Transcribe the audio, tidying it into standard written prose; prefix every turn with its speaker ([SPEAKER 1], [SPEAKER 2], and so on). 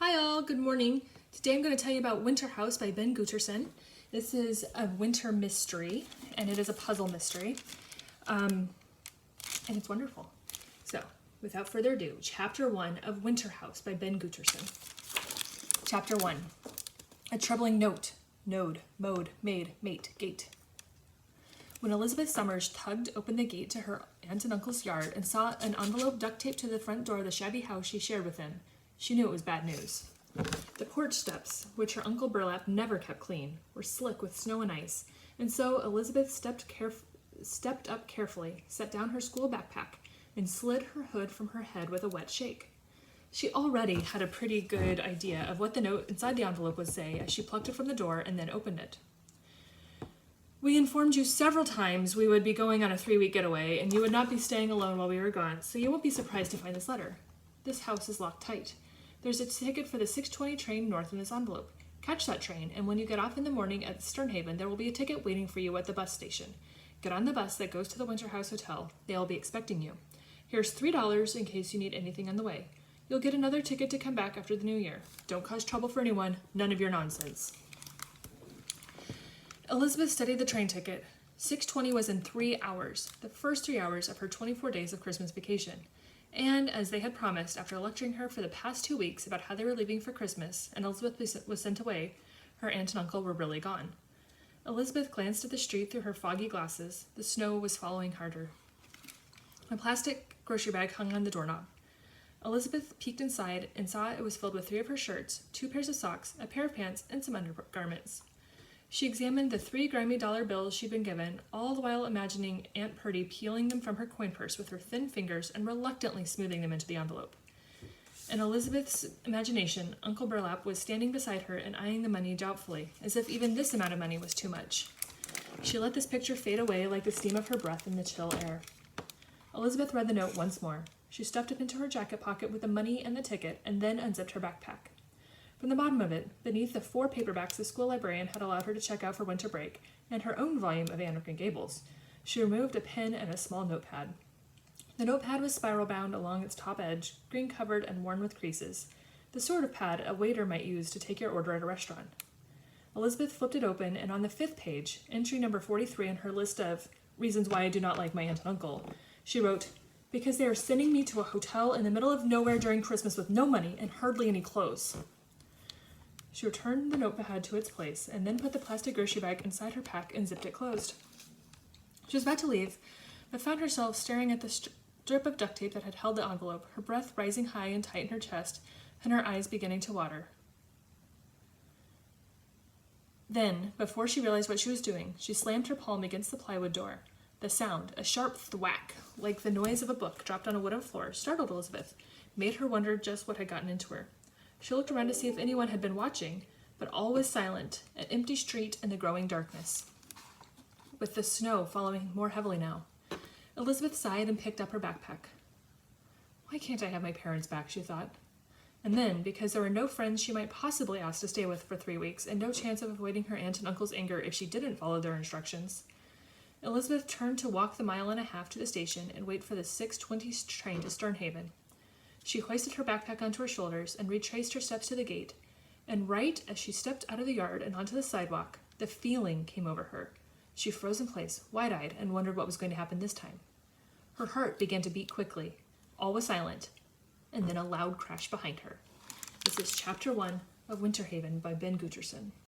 [SPEAKER 1] Hi all, good morning. Today I'm going to tell you about Winterhouse by Ben Guterson. This is a winter mystery, and it is a puzzle mystery, and it's wonderful. So, without further ado, Chapter 1 of Winterhouse by Ben Guterson. Chapter 1. A troubling note. Node, mode, maid, mate, gate. When Elizabeth Summers tugged open the gate to her aunt and uncle's yard and saw an envelope duct taped to the front door of the shabby house she shared with them, she knew it was bad news. The porch steps, which her Uncle Burlap never kept clean, were slick with snow and ice, and so Elizabeth stepped up carefully, set down her school backpack, and slid her hood from her head with a wet shake. She already had a pretty good idea of what the note inside the envelope would say as she plucked it from the door and then opened it. We informed you several times we would be going on a 3-week getaway, and you would not be staying alone while we were gone, so you won't be surprised to find this letter. This house is locked tight. There's a ticket for the 6:20 train north in this envelope. Catch that train, and when you get off in the morning at Sternhaven, there will be a ticket waiting for you at the bus station. Get on the bus that goes to the Winterhouse Hotel. They'll be expecting you. Here's $3 in case you need anything on the way. You'll get another ticket to come back after the new year. Don't cause trouble for anyone. None of your nonsense. Elizabeth studied the train ticket. 6:20 was in 3 hours, the first 3 hours of her 24 days of Christmas vacation. And, as they had promised, after lecturing her for the past 2 weeks about how they were leaving for Christmas and Elizabeth was sent away, her aunt and uncle were really gone. Elizabeth glanced at the street through her foggy glasses. The snow was following harder. A plastic grocery bag hung on the doorknob. Elizabeth peeked inside and saw it was filled with 3 of her shirts, 2 pairs of socks, a pair of pants, and some undergarments. She examined the 3 grimy dollar bills she'd been given, all the while imagining Aunt Purdy peeling them from her coin purse with her thin fingers and reluctantly smoothing them into the envelope. In Elizabeth's imagination, Uncle Burlap was standing beside her and eyeing the money doubtfully, as if even this amount of money was too much. She let this picture fade away like the steam of her breath in the chill air. Elizabeth read the note once more. She stuffed it into her jacket pocket with the money and the ticket, and then unzipped her backpack. From the bottom of it, beneath the 4 paperbacks the school librarian had allowed her to check out for winter break, and her own volume of Anarch and Gables, she removed a pen and a small notepad. The notepad was spiral-bound along its top edge, green-covered and worn with creases, the sort of pad a waiter might use to take your order at a restaurant. Elizabeth flipped it open, and on the 5th page, entry number 43 in her list of reasons why I do not like my aunt and uncle, she wrote, "Because they are sending me to a hotel in the middle of nowhere during Christmas with no money and hardly any clothes." She returned the notepad to its place, and then put the plastic grocery bag inside her pack and zipped it closed. She was about to leave, but found herself staring at the strip of duct tape that had held the envelope, her breath rising high and tight in her chest, and her eyes beginning to water. Then, before she realized what she was doing, she slammed her palm against the plywood door. The sound, a sharp thwack, like the noise of a book dropped on a wooden floor, startled Elizabeth, made her wonder just what had gotten into her. She looked around to see if anyone had been watching, but all was silent, an empty street in the growing darkness, with the snow following more heavily now. Elizabeth sighed and picked up her backpack. Why can't I have my parents back, she thought. And then, because there were no friends she might possibly ask to stay with for 3 weeks, and no chance of avoiding her aunt and uncle's anger if she didn't follow their instructions, Elizabeth turned to walk the 1.5 miles to the station and wait for the 6:20 train to Sternhaven. She hoisted her backpack onto her shoulders and retraced her steps to the gate, and right as she stepped out of the yard and onto the sidewalk, the feeling came over her. She froze in place, wide-eyed, and wondered what was going to happen this time. Her heart began to beat quickly. All was silent, and then a loud crash behind her. This is Chapter 1 of Winterhaven by Ben Guterson.